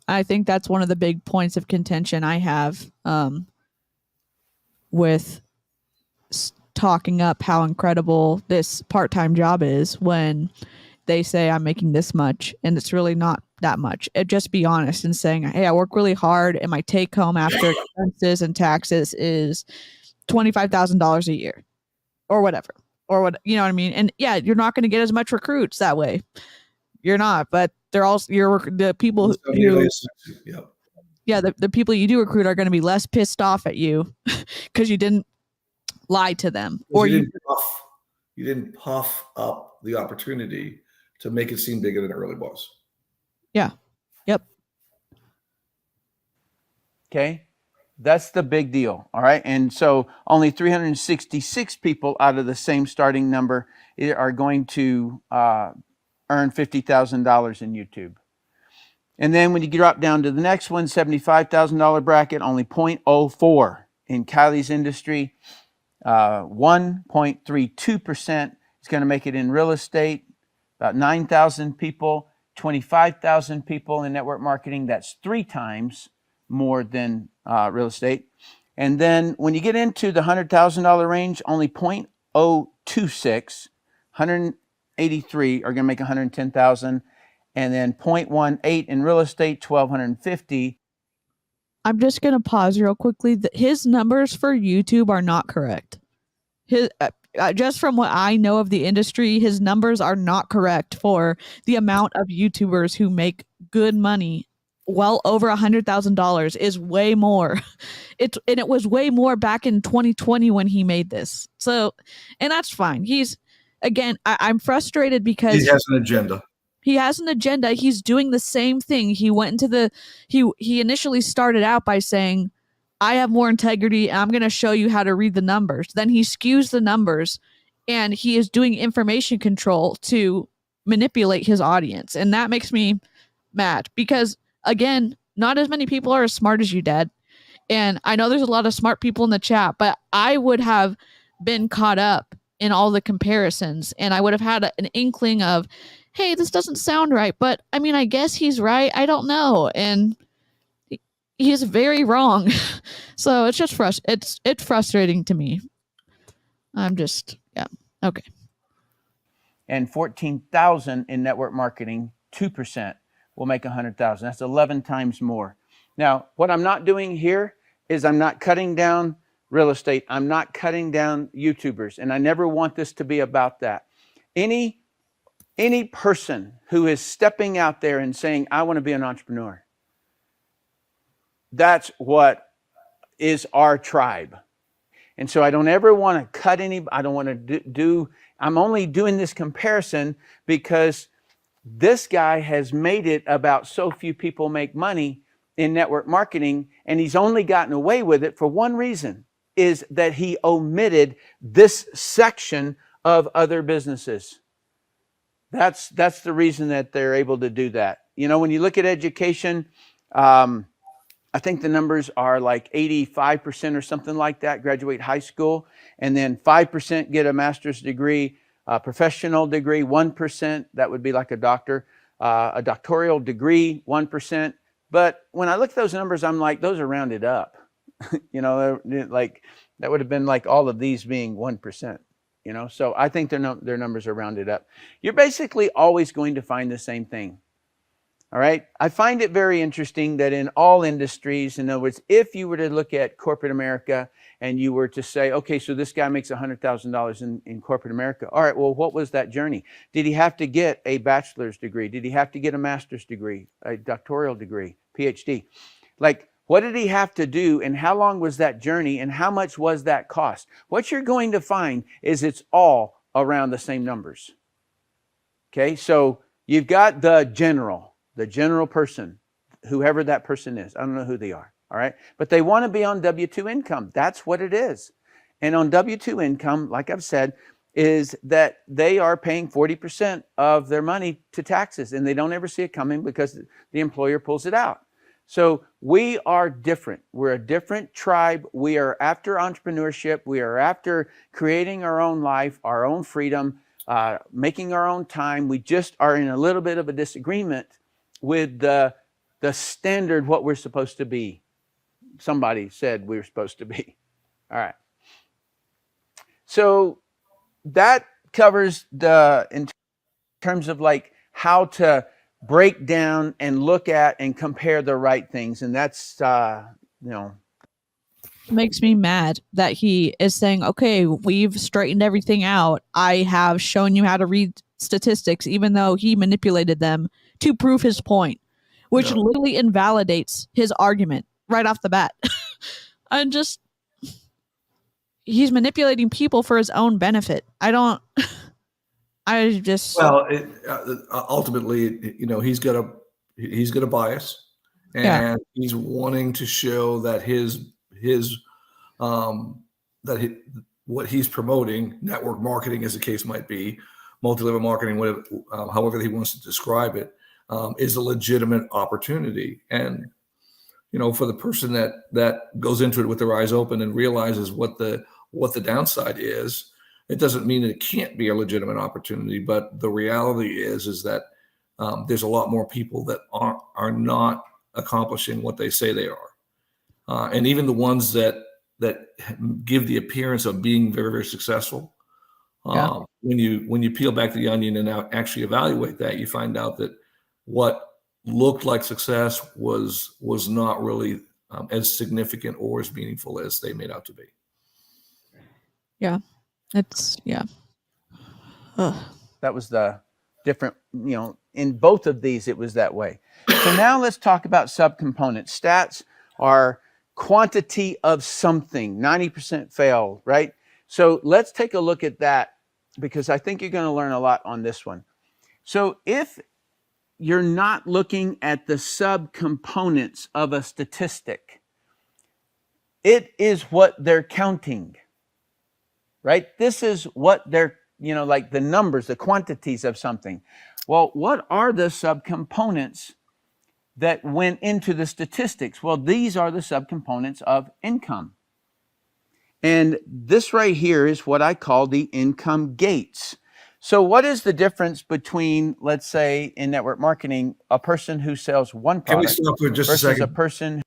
I think that's one of the big points of contention I have with talking up how incredible this part-time job is when they say I'm making this much and it's really not that much. Just be honest and saying, hey, I work really hard and my take home after expenses and taxes is $25,000 a year or whatever, or what, you know what I mean? And yeah, you're not going to get as much recruits that way. You're not, but they're also the people who, the people you do recruit are going to be less pissed off at you because you didn't lie to them, or you didn't puff up the opportunity to make it seem bigger than it really was. Yeah. Yep. Okay. That's the big deal. All right. And so only 366 people out of the same starting number are going to earn $50,000 in YouTube. And then when you drop down to the next one, $75,000 bracket, only 0.04 in Kylie's industry. 1.32% is going to make it in real estate. About 9,000 people, 25,000 people in network marketing. That's 3 times more than real estate. And then when you get into the $100,000 range, only 0.026, 183 are going to make 110,000. And then 0.18 in real estate, 1,250. I'm just going to pause real quickly. His numbers for YouTube are not correct. His just from what I know of the industry, his numbers are not correct for the amount of YouTubers who make good money. Well over $100,000 is way more. And it was way more back in 2020 when he made this. So, and that's fine. I'm frustrated because he has an agenda. He has an agenda. He's doing the same thing. He went into he initially started out by saying, I have more integrity and I'm going to show you how to read the numbers. Then he skews the numbers and he is doing information control to manipulate his audience. And that makes me mad because, again, not as many people are as smart as you, Dad. And I know there's a lot of smart people in the chat, but I would have been caught up in all the comparisons and I would have had an inkling of, hey, this doesn't sound right, but I mean, I guess he's right. I don't know. And he's very wrong. So it's just it's frustrating to me. I'm just, yeah. Okay. And 14,000 in network marketing, 2% will make 100,000. That's 11 times more. Now, what I'm not doing here is I'm not cutting down real estate. I'm not cutting down YouTubers. And I never want this to be about that. Any person who is stepping out there and saying, I want to be an entrepreneur, that's what is our tribe. And so I don't ever want to cut I don't want to I'm only doing this comparison because this guy has made it about so few people make money in network marketing, and he's only gotten away with it for one reason, is that he omitted this section of other businesses. That's the reason that they're able to do that. You know, when you look at education, I think the numbers are like 85% or something like that graduate high school, and then 5% get a master's degree, a professional degree, 1%, that would be like a doctor, a doctoral degree, 1%. But when I look at those numbers, I'm like, those are rounded up. You know, like that would have been like all of these being 1%. You know, so I think their numbers are rounded up. You're basically always going to find the same thing. All right. I find it very interesting that in all industries, in other words, if you were to look at corporate America and you were to say, okay, so this guy makes $100,000 in corporate America. All right, well, what was that journey? Did he have to get a bachelor's degree? Did he have to get a master's degree, a doctoral degree, PhD? Like, what did he have to do, and how long was that journey, and how much was that cost? What you're going to find is it's all around the same numbers. Okay, so you've got the general person, whoever that person is. I don't know who they are, all right? But they want to be on W-2 income. That's what it is. And on W-2 income, like I've said, is that they are paying 40% of their money to taxes, and they don't ever see it coming because the employer pulls it out. So we are different. We're a different tribe. We are after entrepreneurship. We are after creating our own life, our own freedom, making our own time. We just are in a little bit of a disagreement with the standard, what we're supposed to be. Somebody said we were supposed to be. All right. So that covers in terms of like how to break down and look at and compare the right things. And that's, Makes me mad that he is saying, okay, we've straightened everything out. I have shown you how to read statistics, even though he manipulated them to prove his point, which literally invalidates his argument right off the bat. He's manipulating people for his own benefit. Well, ultimately, he's got a bias, and he's wanting to show that what he's promoting, network marketing as the case might be, multi-level marketing, whatever, however he wants to describe it, is a legitimate opportunity. And for the person that goes into it with their eyes open and realizes what the downside is, it doesn't mean that it can't be a legitimate opportunity. But the reality is that there's a lot more people that are not accomplishing what they say they are, and even the ones that give the appearance of being very, very successful. When you peel back the onion and actually evaluate that, you find out that what looked like success was not really as significant or as meaningful as they made out to be. Yeah. That was the different, in both of these, it was that way. So now let's talk about subcomponents. Stats are quantity of something, 90% fail, right? So let's take a look at that, because I think you're going to learn a lot on this one. So if you're not looking at the subcomponents of a statistic, it is what they're counting, right? This is what they're, like the numbers, the quantities of something. Well, what are the subcomponents that went into the statistics? Well, these are the subcomponents of income. And this right here is what I call the income gates. So what is the difference between, let's say, in network marketing, a person who sells one product versus a person?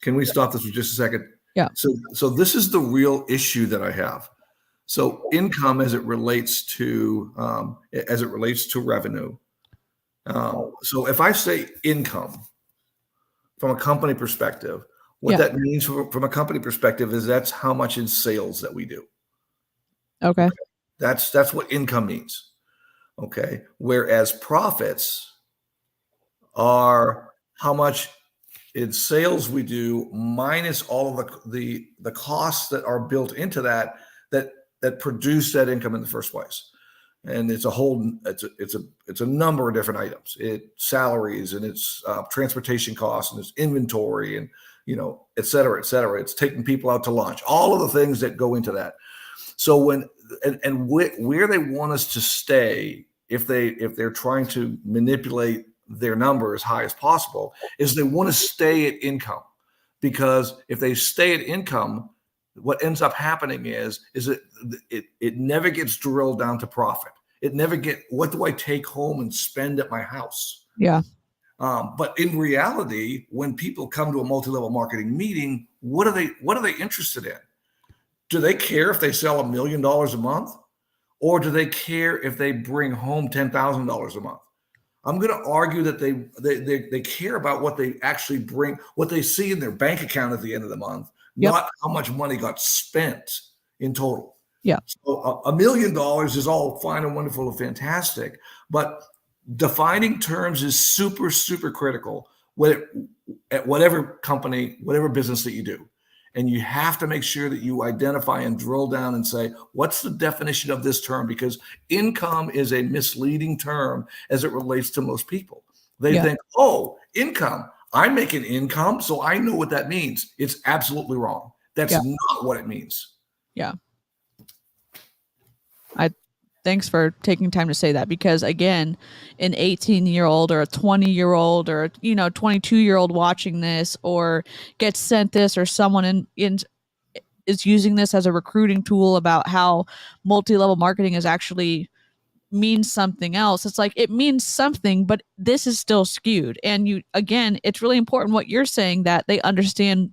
Can we stop this for just a second? Yeah. So this is the real issue that I have. So income as it relates to revenue. So if I say income from a company perspective, what that means from a company perspective is that's how much in sales that we do. Okay. That's what income means. Okay. Whereas profits are how much in sales we do minus all of the costs that are built into that produce that income in the first place. And it's a number of different items. It's salaries, and it's transportation costs, and it's inventory, and et cetera, et cetera. It's taking people out to lunch, all of the things that go into that. So where they want us to stay, if they're trying to manipulate their number as high as possible, is they want to stay at income, because if they stay at income, what ends up happening is that it never gets drilled down to profit. It never what do I take home and spend at my house? Yeah. But in reality, when people come to a multi-level marketing meeting, what are they interested in? Do they care if they sell $1 million a month, or do they care if they bring home $10,000 a month? I'm going to argue that they care about what they actually bring, what they see in their bank account at the end of the month, Yep. not how much money got spent in total. Yeah. So $1 million is all fine and wonderful and fantastic, but defining terms is super, super critical at whatever company, whatever business that you do. And you have to make sure that you identify and drill down and say, what's the definition of this term? Because income is a misleading term as it relates to most people. They think, oh, income, I'm making income, so I know what that means. It's absolutely wrong. That's not what it means. Yeah. Thanks for taking time to say that, because again, an 18-year-old or a 20-year-old or 22-year-old watching this or gets sent this, or someone is using this as a recruiting tool about how multi-level marketing is actually means something else. It's like, it means something, but this is still skewed. And it's really important what you're saying, that they understand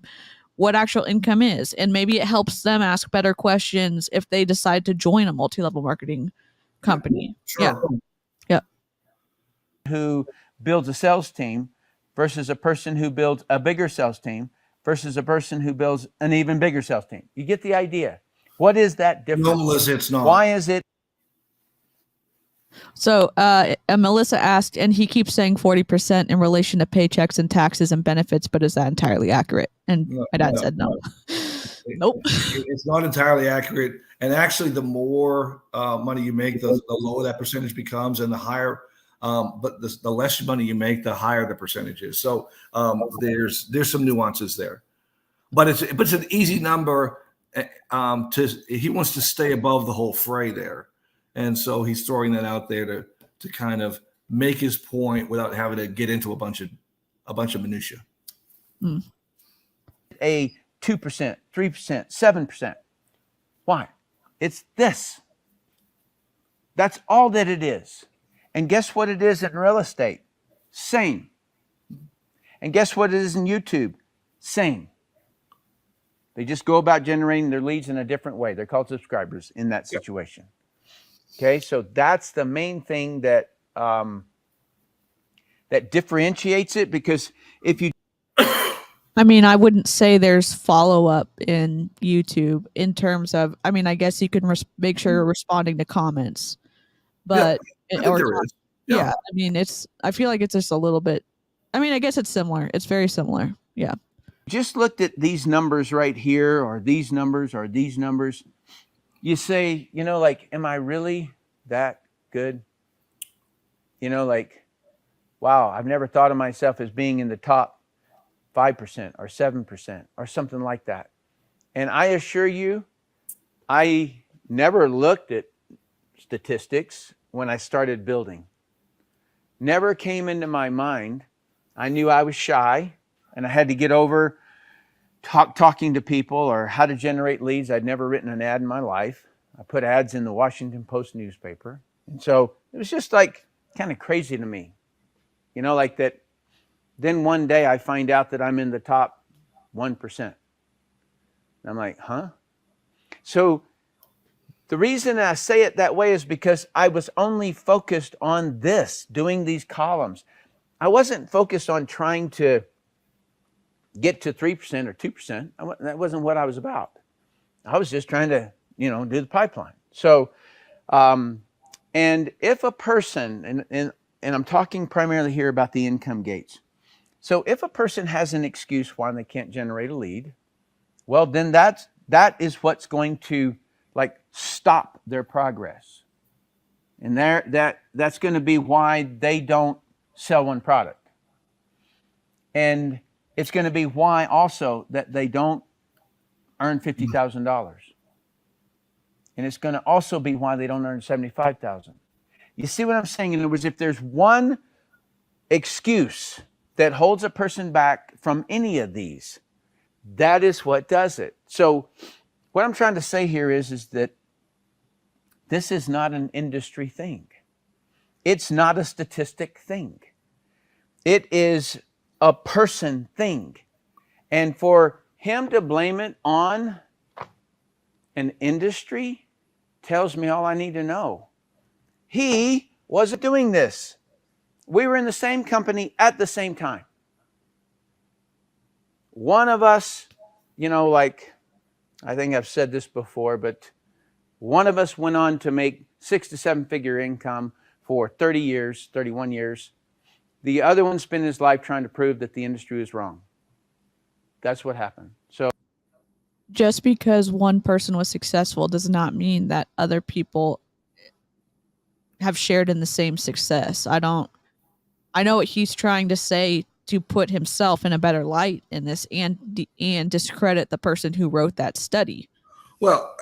what actual income is, and maybe it helps them ask better questions if they decide to join a multi-level marketing company. Sure. Yeah. Who builds a sales team versus a person who builds a bigger sales team versus a person who builds an even bigger sales team. You get the idea. What is that difference? No, Melissa, it's not. Why is it? So Melissa asked, and he keeps saying 40% in relation to paychecks and taxes and benefits, but is that entirely accurate? And my dad said no. Nope. It's not entirely accurate. And actually, the more money you make, the lower that percentage becomes, and the higher. But the less money you make, the higher the percentage is. So there's some nuances there, but it's an easy number. He wants to stay above the whole fray there, and so he's throwing that out there to kind of make his point without having to get into a bunch of minutia. A 2%, 3%, 7%. Why? It's this. That's all that it is. And guess what it is in real estate? Same. And guess what it is in YouTube? Same. They just go about generating their leads in a different way. They're called subscribers in that situation. Okay, so that's the main thing that that differentiates it, because if you I wouldn't say there's follow-up in YouTube in terms of, I guess you can make sure you're responding to comments, but I think there is. Yeah. I feel like it's just a little bit, I guess it's similar. It's very similar. Yeah. just looked at these numbers right here, or these numbers, or these numbers, you say, like, am I really that good? Like, wow, I've never thought of myself as being in the top 5% or 7% or something like that. And I assure you, I never looked at statistics when I started building. Never came into my mind. I knew I was shy and I had to get over talking to people or how to generate leads. I'd never written an ad in my life. I put ads in the Washington Post newspaper. And so it was just like kind of crazy to me, like that. Then one day I find out that I'm in the top 1%. And I'm like, huh? So the reason I say it that way is because I was only focused on this, doing these columns. I wasn't focused on trying to get to 3% or 2%. That wasn't what I was about. I was just trying to, do the pipeline. So, and if a person, and I'm talking primarily here about the income gates. So if a person has an excuse why they can't generate a lead, well, then that is what's going to stop their progress. And that's going to be why they don't sell one product. And it's going to be why also that they don't earn $50,000. And it's going to also be why they don't earn $75,000. You see what I'm saying? In other words, if there's one excuse that holds a person back from any of these, that is what does it. So what I'm trying to say here is that this is not an industry thing. It's not a statistic thing. It is a person thing. And for him to blame it on an industry tells me all I need to know. He wasn't doing this. We were in the same company at the same time. One of us, you know, like, I think I've said this before, but one of us went on to make 6 to 7 figure income for 30 years, 31 years. The other one spent his life trying to prove that the industry is wrong. That's what happened. So Just because one person was successful does not mean that other people have shared in the same success. I know what he's trying to say, to put himself in a better light in this and discredit the person who wrote that study. Well,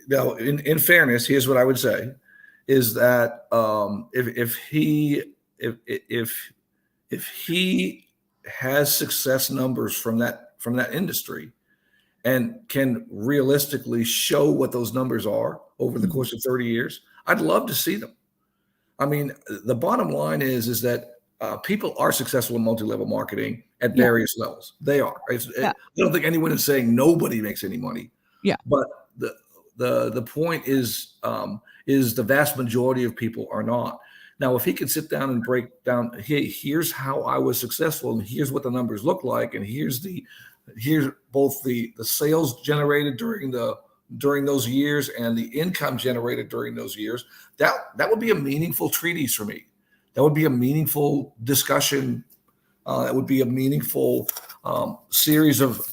now, in fairness, here's what I would say: is that if he has success numbers from that industry and can realistically show what those numbers are over the course of 30 years, I'd love to see them. I mean, the bottom line is that people are successful in multi-level marketing at various levels. They are. I don't think anyone is saying nobody makes any money. Yeah. But the point is the vast majority of people are not. Now, if he could sit down and break down, hey, here's how I was successful, and here's what the numbers look like, and here's both the sales generated during those years and the income generated during those years, that would be a meaningful treatise for me. That would be a meaningful discussion. That would be a meaningful series of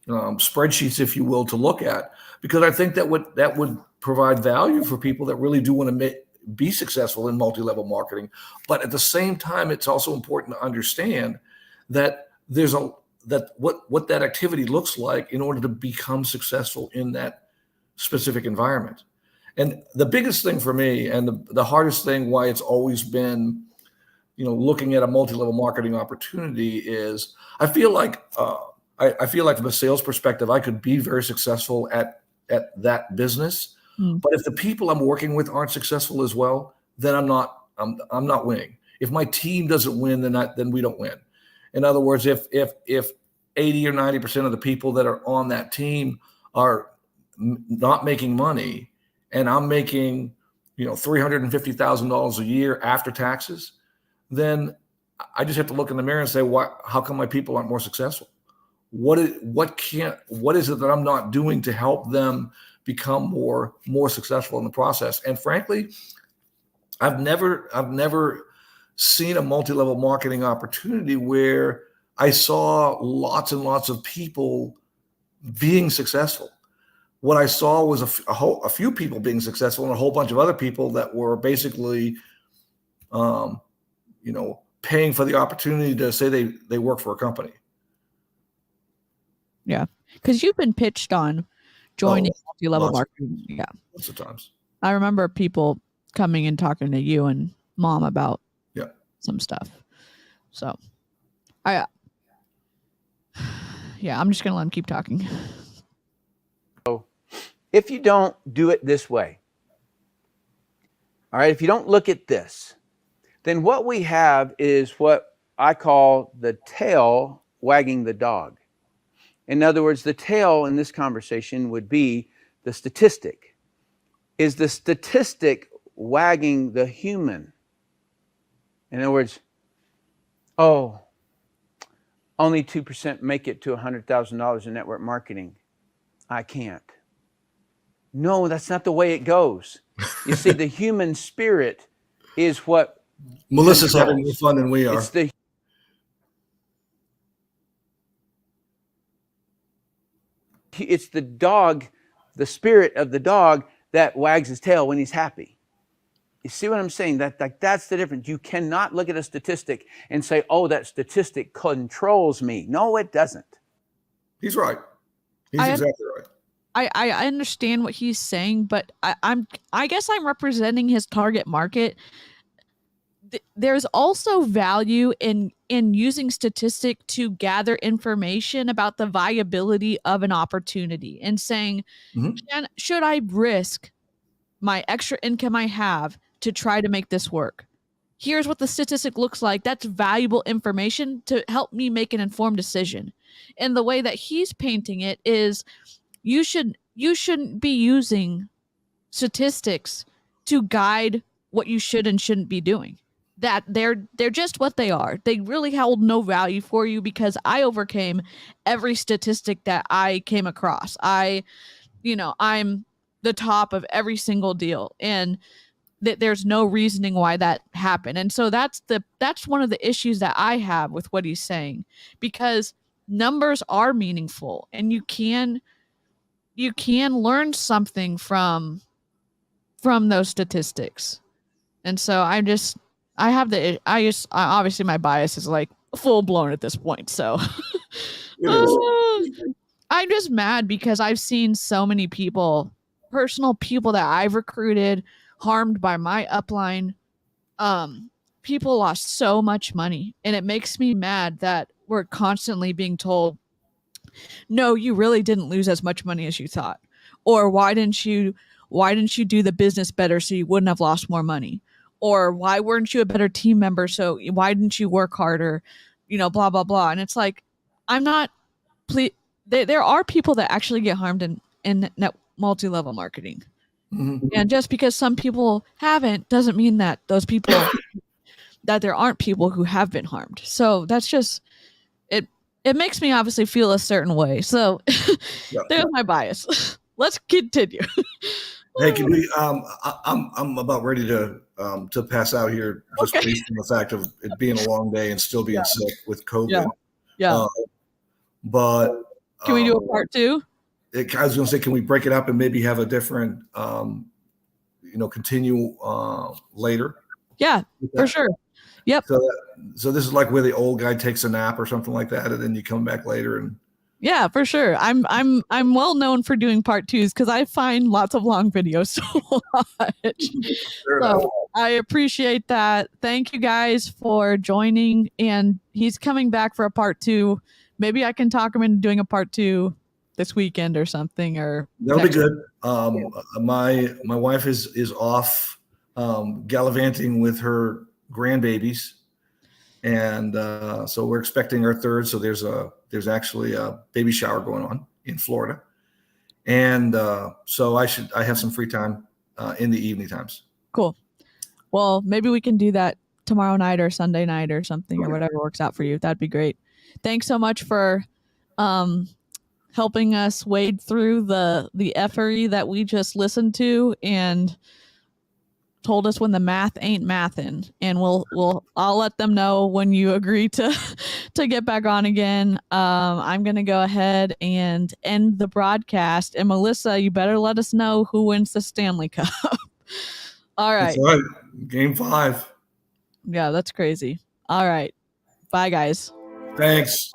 spreadsheets, if you will, to look at, because I think that would provide value for people that really do want to be successful in multi-level marketing. But at the same time, it's also important to understand that what that activity looks like in order to become successful in that specific environment. And the biggest thing for me, and the hardest thing why it's always been, looking at a multi-level marketing opportunity, is I feel like from a sales perspective, I could be very successful at that business. But if the people I'm working with aren't successful as well, then I'm not winning. If my team doesn't win, then we don't win. In other words, if 80 or 90% of the people that are on that team are not making money, and I'm making, $350,000 a year after taxes, then I just have to look in the mirror and say, how come my people aren't more successful? What is it that I'm not doing to help them become more successful in the process? And frankly, I've never seen a multi-level marketing opportunity where I saw lots and lots of people being successful. What I saw was a few people being successful and a whole bunch of other people that were basically, paying for the opportunity to say they work for a company. Yeah, because you've been pitched on joining multi-level marketing. Yeah, lots of times. I remember people coming and talking to you and Mom about some stuff. So, I'm just gonna let him keep talking. If you don't do it this way, all right, if you don't look at this, then what we have is what I call the tail wagging the dog. In other words, the tail in this conversation would be the statistic. Is the statistic wagging the human? In other words, only 2% make it to $100,000 in network marketing. I can't. No, that's not the way it goes. You see, the human spirit is what Melissa's having more fun than we are. It's the dog, the spirit of the dog that wags his tail when he's happy. You see what I'm saying? That's the difference. You cannot look at a statistic and say, oh, that statistic controls me. No, it doesn't. He's right. He's exactly right. I understand what he's saying, but I guess I'm representing his target market. There's also value in using statistic to gather information about the viability of an opportunity and saying, should I risk my extra income I have to try to make this work? Here's what the statistic looks like. That's valuable information to help me make an informed decision. And the way that he's painting it is you shouldn't be using statistics to guide what you should and shouldn't be doing. that they're just what they are. They really hold no value for you because I overcame every statistic that I came across. I'm the top of every single deal, and there's no reasoning why that happened. And so that's one of the issues that I have with what he's saying, because numbers are meaningful and you can learn something from those statistics. And so obviously my bias is like full blown at this point. So I'm just mad because I've seen so many personal people that I've recruited harmed by my upline. People lost so much money, and it makes me mad that we're constantly being told, no, you really didn't lose as much money as you thought. Or why didn't you do the business better so you wouldn't have lost more money? Or why weren't you a better team member? So why didn't you work harder? Blah, blah, blah. And it's like, there are people that actually get harmed in multi-level marketing. Mm-hmm. And just because some people haven't doesn't mean that those people that there aren't people who have been harmed. So that's just it makes me obviously feel a certain way. So there's my bias. Let's continue. Hey, can we? I'm about ready to pass out here, just based on the fact of it being a long day and still being sick with COVID. Yeah. But can we do a part two? I was going to say, can we break it up and maybe have a different, continue later? Yeah, for sure. Yep. So this is like where the old guy takes a nap or something like that, and then you come back later and. Yeah, for sure. I'm well known for doing part twos because I find lots of long videos to watch. So I appreciate that. Thank you guys for joining, and he's coming back for a part two. Maybe I can talk him into doing a part two this weekend or something, or that'll be good. My wife is off gallivanting with her grandbabies, and so we're expecting our third. So there's actually a baby shower going on in Florida, and so I have some free time in the evening times. Cool. Well, maybe we can do that tomorrow night or Sunday night or something, or whatever works out for you. That'd be great. Thanks so much for helping us wade through the effery that we just listened to and told us when the math ain't mathin'. And I'll let them know when you agree to get back on again. I'm gonna go ahead and end the broadcast. And Melissa, you better let us know who wins the Stanley Cup. All right. That's right. Game 5. Yeah, that's crazy. All right. Bye, guys. Thanks.